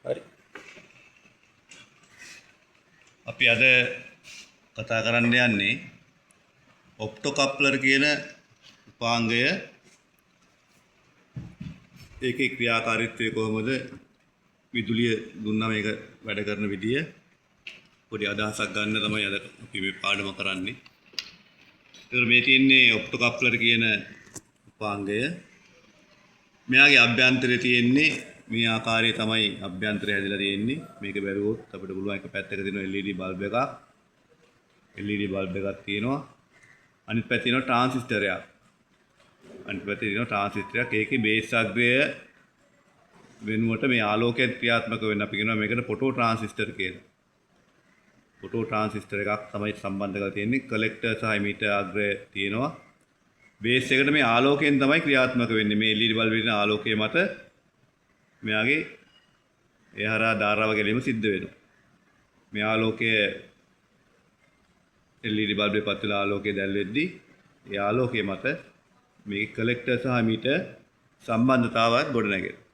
හරි. අපි අද කතා කරන්න යන්නේ ඔප්ටෝකප්ලර් කියන උපාංගය ඒකේ ක්‍රියාකාරීත්වය කොහොමද විදුලිය දුන්නා මේක වැඩ කරන විදිය පොඩි අදහසක් ගන්න තමයි අද අපි මේ පාඩම කරන්නේ. ඒතර මේ තියෙන්නේ ඔප්ටෝකප්ලර් කියන උපාංගය. මෙයාගේ අභ්‍යන්තරයේ තියෙන්නේ මේ ආකාරයේ තමයි අභ්‍යන්තරය හැදිලා තියෙන්නේ. මේක බැලුවොත් අපිට පුළුවන් එක පැත්තක තියෙන LED බල්බ් එකක්. LED බල්බ් එකක් තියෙනවා. අනිත් පැත්තේ තියෙනවා ට්‍රාන්සිස්ටරයක්. අනිත් පැත්තේ තියෙනවා ට්‍රාන්සිස්ටරයක්. ඒකේ බේස් අග්‍රය වෙනුවට මේ ආලෝකය ක්‍රියාත්මක වෙන්න අපි කියනවා මේකට ෆොටෝ ට්‍රාන්සිස්ටර් කියලා. ෆොටෝ ට්‍රාන්සිස්ටර් එකක් තමයි සම්බන්ධ කරලා තියෙන්නේ. කලෙක්ටර් සහ එමිටර් අග්‍රය තියෙනවා. බේස් එකට මේ ආලෝකයෙන් තමයි ක්‍රියාත්මක වෙන්නේ. මේ LED බල්බ් එකේ ආලෝකය මත මෙයාගේ ඒ හරහා ධාරාව ගැනීම සිද්ධ වෙනවා. මේ ආලෝකය LED බල්බ් එකේ පත් වෙලා ආලෝකය දැල් වෙද්දී ඒ ආලෝකය මත මේ කලෙක්ටර් සහ එමිටර් සම්බන්ධතාවයක් ගොඩනැගෙනවා.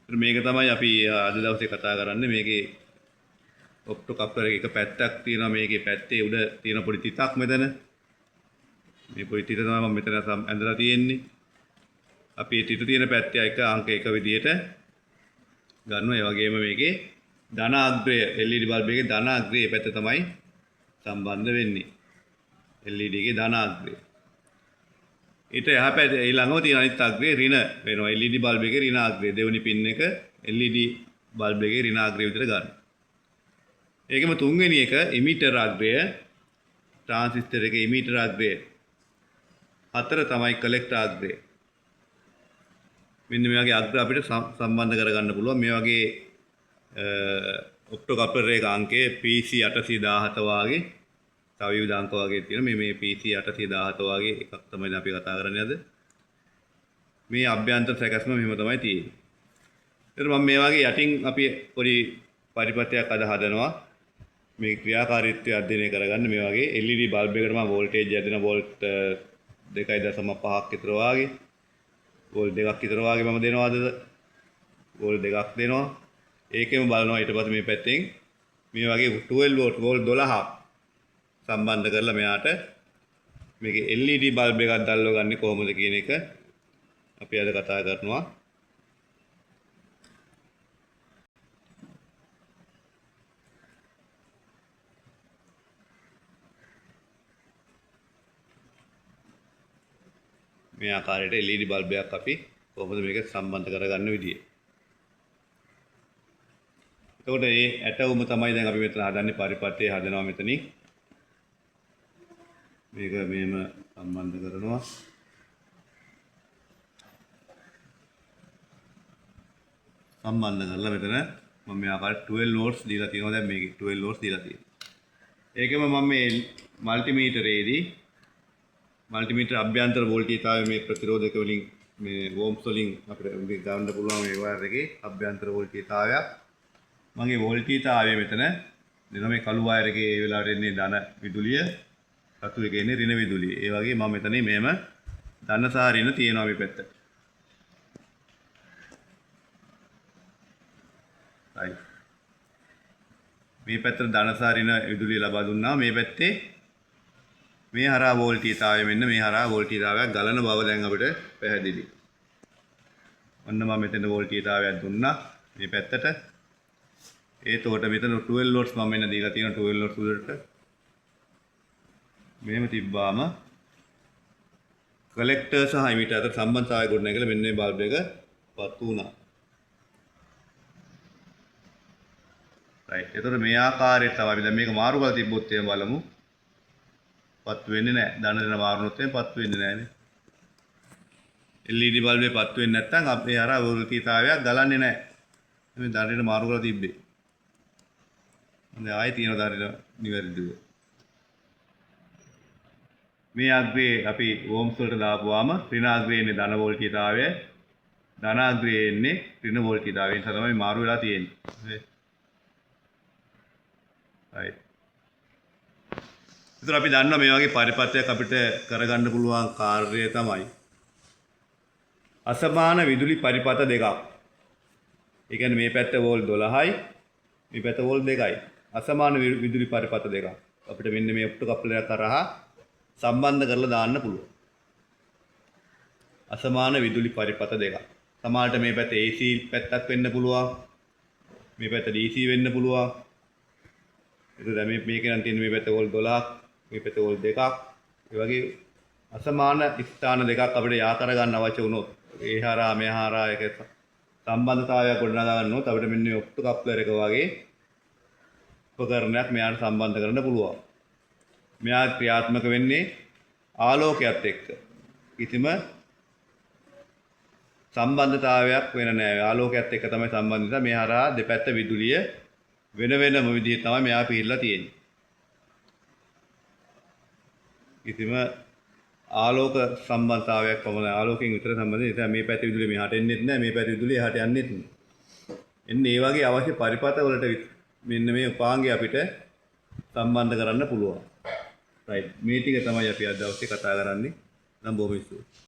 මේක තමයි අපි අද දවසේ කතා කරන්නේ. මේකේ ඔප්ටෝකප්ලර් එක පැත්තක් තියෙනවා. මේකේ පැත්තේ උඩ තියෙන පොඩි තිතක් මෙතන. මේ පොඩි තිත තමයි මම මෙතන ඇඳලා තියෙන්නේ. අපි තිත තියෙන පැත්තේ එක අංක 1 විදියට ගන්නවා. ඒ වගේම මේකේ ධන අග්‍රය LED බල්බ් එකේ ධන අග්‍රය පැත්ත තමයි සම්බන්ධ වෙන්නේ. LED එකේ ධන අග්‍රය. ඊට එහා පැත්තේ ඊළඟව තියෙන අනිත් අග්‍රය ඍණ වෙනවා. LED බල්බ් එකේ ඍණ අග්‍රය දෙවෙනි පින් එක LED බල්බ් එකේ ඍණ අග්‍රය විතර ගන්න. ඒකම තුන්වෙනි එක එමිටර් අග්‍රය ට්‍රාන්සිස්ටර් එකේ එමිටර් අග්‍රය. හතර තමයි කලෙක්ටර් අග්‍රය. මෙන්න මේ වගේ අග්‍ර අපිට සම්බන්ධ කරගන්න පුළුවන්. මේ වගේ ඔප්ටෝකප්ලර් එක අංකය PC 817 වාගේ තව විවිධ අංක වගේ තියෙනවා. මේ PC 817 වාගේ එකක් තමයි අපි කතා කරන්නේ අද. මේ අභ්‍යන්තර සැකස්ම මෙහෙම තමයි තියෙන්නේ. ඊට මම මේ වගේ යටින් අපි පොඩි පරිපත්‍යයක් අද හදනවා. මේ ක්‍රියාකාරීත්වය අධ්‍යයනය කරගන්න මේ වගේ LED බල්බ් එකට මම වෝල්ටේජ් යදින වෝල්ට් 2.5ක් විතර වාගේ වෝල්ට් 2ක් විතර වාගේ මම දෙනවා අද වෝල්ට් 2ක් දෙනවා. ඒකෙම බලනවා ඊට පස්සේ මේ පැත්තෙන් මේ වගේ 12 වෝල්ට් 12ක් සම්බන්ධ කරලා මෙයාට මේකේ LED බල්බ් එකක් දැල්ව ගන්න කොහොමද කියන එක අපි අද කතා කරනවා. මේ ආකාරයට LED බල්බ් එකක් අපි කොහොමද මේක සම්බන්ධ කරගන්න විදිය. එතකොට මේ ඇටවුම තමයි දැන් අපි මෙතන හදන්නේ පරිපත්‍යය හදනවා මෙතනින්. මේක මෙහෙම සම්බන්ධ කරනවා. සම්බන්ධ කරලා මෙතන මම මේ ආකාරයට 12 volts දීලා තියෙනවා. දැන් මේකේ 12 volts දීලා තියෙනවා. ඒකම මම මේ මල්ටිමීටරයේදී මල්ටිමීටර අභ්‍යන්තර වෝල්ටේජතාවය මේ ප්‍රතිරෝධක වලින් මේ වෝම්ස් වලින් අපිට ගන්න පුළුවන් මේ වයර් එකේ අභ්‍යන්තර වෝල්ටේජතාවයක්. මගේ වෝල්ටේජතාවය මෙතන දෙන මේ කළු වයර් එකේ ඒ වෙලාවට එන්නේ ධන විදුලිය, රතු එකේ එන්නේ ඍණ විදුලිය. ඒ වගේ මම මෙතන මෙහෙම ධන සහ ඍණ තියෙනවා මේ පැත්තට. right. මේ පැත්තට ධන සහ ඍණ විදුලිය ලබා දුන්නා. මේ පැත්තේ මේ හරහා වෝල්ටේජතාවය මෙන්න මේ හරහා වෝල්ටේජතාවයක් ගලන බව දැන් අපිට පැහැදිලි. ඔන්න මම මෙතන වෝල්ටේජතාවයක් දුන්නා මේ පැත්තට. ඒතකොට මෙතන 12 volts මම මෙන්න දීලා තියෙනවා 12 volts උඩට. මෙහෙම තිබ්බාම කලෙක්ටර් සහ එමිටර් අතර සම්බන්ධතාවය ගොඩනැගලා මෙන්න මේ බල්බ් එක පත් වුණා. right. ඒතකොට මේ ආකාරයට තමයි දැන් මේක මාරු කරලා තිබ්බොත් එහෙම බලමු. පත් වෙන්නේ නැහැ. ධන දෙන මාරුනොත් එහෙම පත් වෙන්නේ නැහැ නේ. LED බල්බ් එක පත් වෙන්නේ නැත්නම් අපේ අර වෝල්ටේජතාවයක් ගලන්නේ නැහැ. මේ ධන දෙන මාරු කරලා තිබ්බේ. දැන් ආයෙ තියෙන ධන නිවැරදිව. මේ අග්‍රේ අපි ඕම්ස් වලට දාපුවාම ඍණ අග්‍රේ ඉන්නේ ධන වෝල්ටේජතාවය. ධනාග්‍රයේ එන්නේ ඍණ වෝල්ටීයතාවය. ඒ නිසා තමයි මාරු වෙලා තියෙන්නේ. හරි. ඒතර අපි දන්නවා මේ වගේ පරිපත්‍යයක් අපිට කරගන්න පුළුවන් කාර්යය තමයි අසමාන විදුලි පරිපත දෙකක්. ඒ කියන්නේ මේ පැත්ත වෝල්ට් 12යි මේ පැත්ත වෝල්ට් 2යි. අසමාන විදුලි පරිපත දෙකක්. අපිට මෙන්න මේ ඔප්ටෝ කප්ලර් කරා සම්බන්ධ කරලා දාන්න පුළුවන්. අසමාන විදුලි පරිපත දෙකක්. සමහරට මේ පැත්ත AC පැත්තක් වෙන්න පුළුවන්. මේ පැත්ත DC වෙන්න පුළුවන්. එතකොට මේක නම් තියෙන මේ පැත්ත වෝල්ට් 12ක්, මේ පැත්ත වෝල්ට් 2ක්. ඒ වගේ අසමාන ස්ථාන දෙකක් අපිට යා කරගන්න අවශ්‍ය වුණොත් ඒ හරහා මේ හරහා එක සම්බන්ධතාවයක් ගොඩනගා ගන්නොත් අපිට මෙන්න මේ ඔප්ටෝ කප්ලර් එක වගේ උපකරණයක් මෙයාට සම්බන්ධ කරන්න පුළුවන්. මෙයා ක්‍රියාත්මක වෙන්නේ ආලෝකයත් එක්ක. කිසිම සම්බන්ධතාවයක් වෙන නෑ. ආලෝකයත් එක්ක තමයි සම්බන්ධිත. මේ හරහා දෙපැත්ත විදුලිය වෙන වෙනම විදිහට තමයි මෙයා පිරලා තියෙන්නේ. කිසිම ආලෝක සම්බන්ධතාවයක් පමණයි. ආලෝකයෙන් විතර සම්බන්ධ. ඒ නිසා මේ පැත්තේ විදුලිය මෙහාට එන්නෙත් නෑ. මේ පැත්තේ විදුලිය එහාට යන්නෙත් නෑ. එන්නේ මේ වගේ අවශ්‍ය පරිපත වලට මෙන්න මේ උපාංගය අපිට සම්බන්ධ කරන්න පුළුවන්. රයිට්. මේ ටික තමයි අපි අද දවසේ කතා කරන්නේ. නම් බොහොම ස්තුතියි.